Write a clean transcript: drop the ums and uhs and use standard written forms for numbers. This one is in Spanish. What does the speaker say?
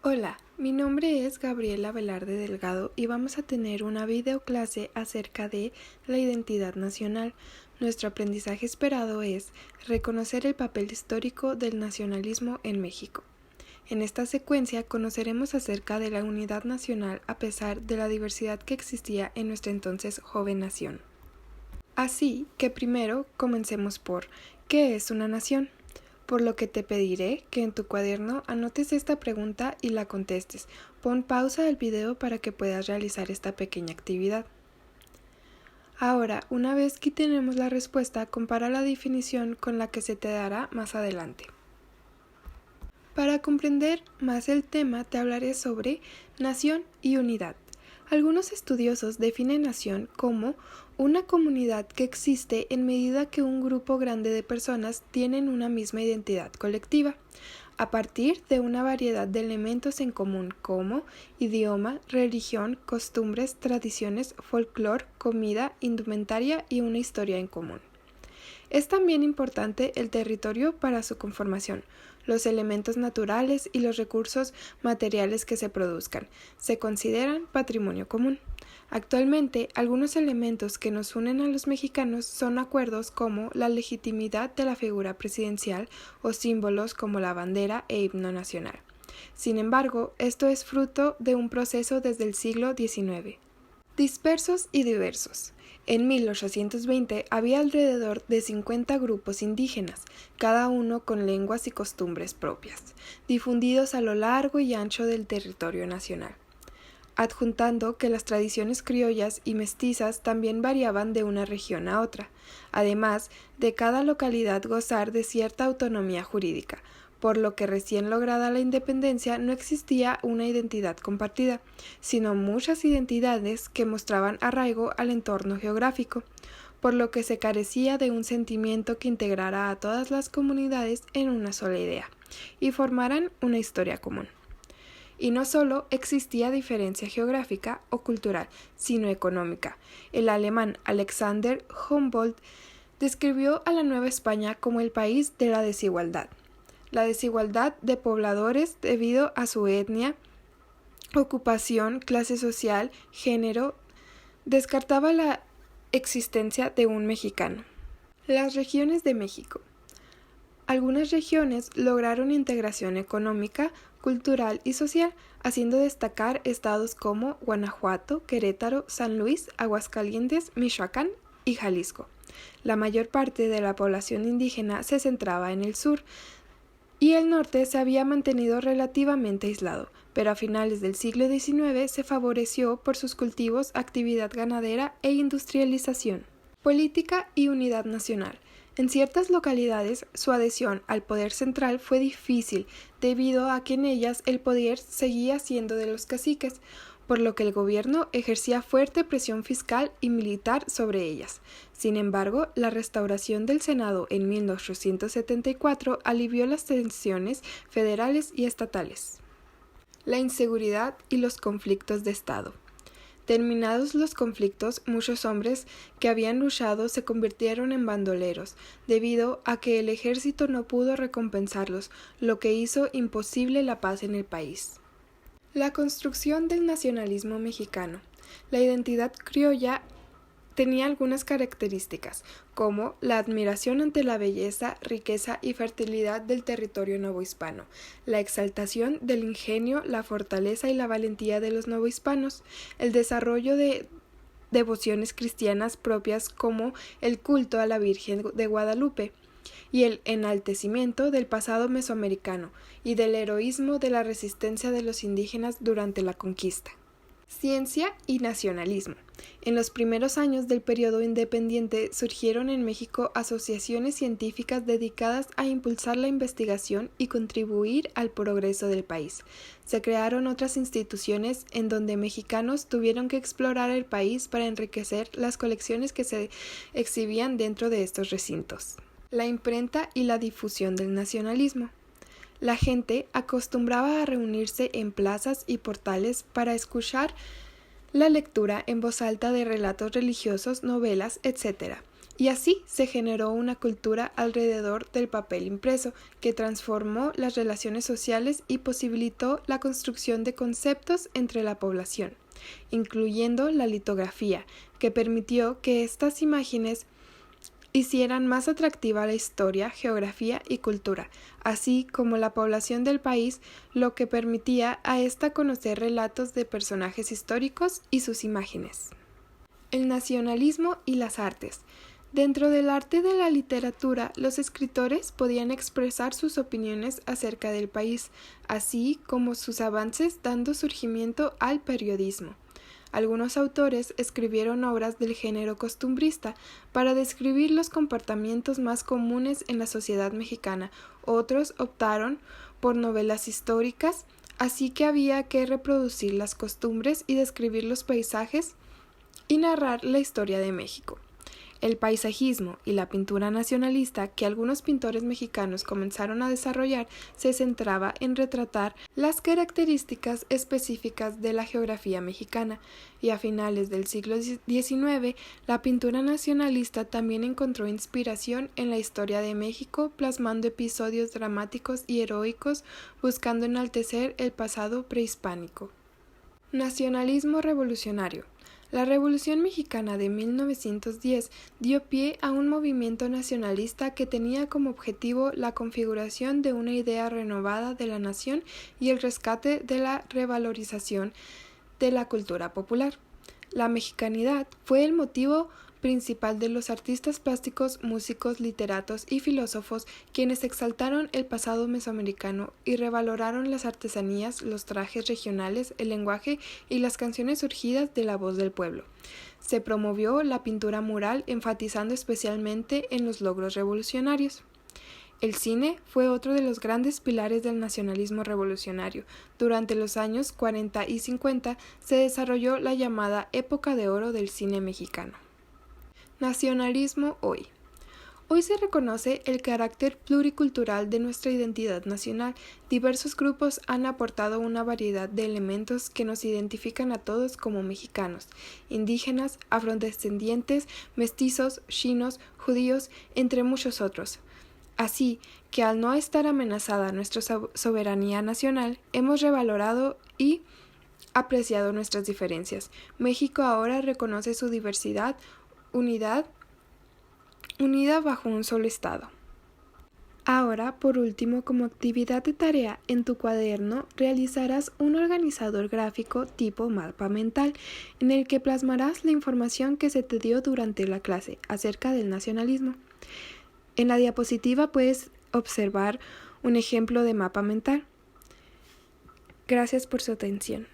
Hola, mi nombre es Gabriela Velarde Delgado y vamos a tener una videoclase acerca de la identidad nacional. Nuestro aprendizaje esperado es reconocer el papel histórico del nacionalismo en México. En esta secuencia conoceremos acerca de la unidad nacional a pesar de la diversidad que existía en nuestra entonces joven nación. Así que primero comencemos por ¿qué es una nación? Por lo que te pediré que en tu cuaderno anotes esta pregunta y la contestes. Pon pausa al video para que puedas realizar esta pequeña actividad. Ahora, una vez que tenemos la respuesta, compara la definición con la que se te dará más adelante. Para comprender más el tema, te hablaré sobre nación y unidad. Algunos estudiosos definen nación como una comunidad que existe en medida que un grupo grande de personas tienen una misma identidad colectiva, a partir de una variedad de elementos en común como idioma, religión, costumbres, tradiciones, folclore, comida, indumentaria y una historia en común. Es también importante el territorio para su conformación, los elementos naturales y los recursos materiales que se produzcan. Se consideran patrimonio común. Actualmente, algunos elementos que nos unen a los mexicanos son acuerdos como la legitimidad de la figura presidencial o símbolos como la bandera e himno nacional. Sin embargo, esto es fruto de un proceso desde el siglo XIX. Dispersos y diversos. En 1820 había alrededor de 50 grupos indígenas, cada uno con lenguas y costumbres propias, difundidos a lo largo y ancho del territorio nacional, adjuntando que las tradiciones criollas y mestizas también variaban de una región a otra, además de cada localidad gozar de cierta autonomía jurídica, por lo que recién lograda la independencia no existía una identidad compartida, sino muchas identidades que mostraban arraigo al entorno geográfico, por lo que se carecía de un sentimiento que integrara a todas las comunidades en una sola idea, y formaran una historia común. Y no solo existía diferencia geográfica o cultural, sino económica. El alemán Alexander Humboldt describió a la Nueva España como el país de la desigualdad. La desigualdad de pobladores debido a su etnia, ocupación, clase social, género, descartaba la existencia de un mexicano. Las regiones de México. Algunas regiones lograron integración económica, cultural y social, haciendo destacar estados como Guanajuato, Querétaro, San Luis, Aguascalientes, Michoacán y Jalisco. La mayor parte de la población indígena se centraba en el sur, y el norte se había mantenido relativamente aislado, pero a finales del siglo XIX se favoreció por sus cultivos, actividad ganadera e industrialización. Política y unidad nacional. En ciertas localidades, su adhesión al poder central fue difícil, debido a que en ellas el poder seguía siendo de los caciques, por lo que el gobierno ejercía fuerte presión fiscal y militar sobre ellas. Sin embargo, la restauración del Senado en 1874 alivió las tensiones federales y estatales. La inseguridad y los conflictos de Estado. Terminados los conflictos, muchos hombres que habían luchado se convirtieron en bandoleros, debido a que el ejército no pudo recompensarlos, lo que hizo imposible la paz en el país. La construcción del nacionalismo mexicano. La identidad criolla tenía algunas características, como la admiración ante la belleza, riqueza y fertilidad del territorio novohispano, la exaltación del ingenio, la fortaleza y la valentía de los novohispanos, el desarrollo de devociones cristianas propias como el culto a la Virgen de Guadalupe, y el enaltecimiento del pasado mesoamericano y del heroísmo de la resistencia de los indígenas durante la conquista. Ciencia y nacionalismo. En los primeros años del periodo independiente surgieron en México asociaciones científicas dedicadas a impulsar la investigación y contribuir al progreso del país. Se crearon otras instituciones en donde mexicanos tuvieron que explorar el país para enriquecer las colecciones que se exhibían dentro de estos recintos. La imprenta y la difusión del nacionalismo. La gente acostumbraba a reunirse en plazas y portales para escuchar la lectura en voz alta de relatos religiosos, novelas, etc. Y así se generó una cultura alrededor del papel impreso que transformó las relaciones sociales y posibilitó la construcción de conceptos entre la población, incluyendo la litografía, que permitió que estas imágenes hicieran más atractiva la historia, geografía y cultura, así como la población del país, lo que permitía a ésta conocer relatos de personajes históricos y sus imágenes. El nacionalismo y las artes. Dentro del arte de la literatura, los escritores podían expresar sus opiniones acerca del país, así como sus avances dando surgimiento al periodismo. Algunos autores escribieron obras del género costumbrista para describir los comportamientos más comunes en la sociedad mexicana. Otros optaron por novelas históricas, así que había que reproducir las costumbres y describir los paisajes y narrar la historia de México. El paisajismo y la pintura nacionalista que algunos pintores mexicanos comenzaron a desarrollar se centraba en retratar las características específicas de la geografía mexicana, y a finales del siglo XIX la pintura nacionalista también encontró inspiración en la historia de México, plasmando episodios dramáticos y heroicos, buscando enaltecer el pasado prehispánico. Nacionalismo revolucionario. La Revolución Mexicana de 1910 dio pie a un movimiento nacionalista que tenía como objetivo la configuración de una idea renovada de la nación y el rescate de la revalorización de la cultura popular. La mexicanidad fue el motivo principal de los artistas plásticos, músicos, literatos y filósofos, quienes exaltaron el pasado mesoamericano y revaloraron las artesanías, los trajes regionales, el lenguaje y las canciones surgidas de la voz del pueblo. Se promovió la pintura mural, enfatizando especialmente en los logros revolucionarios. El cine fue otro de los grandes pilares del nacionalismo revolucionario. Durante los años 40 y 50 se desarrolló la llamada época de oro del cine mexicano. Nacionalismo hoy. Hoy se reconoce el carácter pluricultural de nuestra identidad nacional. Diversos grupos han aportado una variedad de elementos que nos identifican a todos como mexicanos: indígenas, afrodescendientes, mestizos, chinos, judíos, entre muchos otros. Así que al no estar amenazada nuestra soberanía nacional, hemos revalorado y apreciado nuestras diferencias. México ahora reconoce su diversidad, unida bajo un solo estado. Ahora, por último, como actividad de tarea, en tu cuaderno realizarás un organizador gráfico tipo mapa mental, en el que plasmarás la información que se te dio durante la clase acerca del nacionalismo. En la diapositiva puedes observar un ejemplo de mapa mental. Gracias por su atención.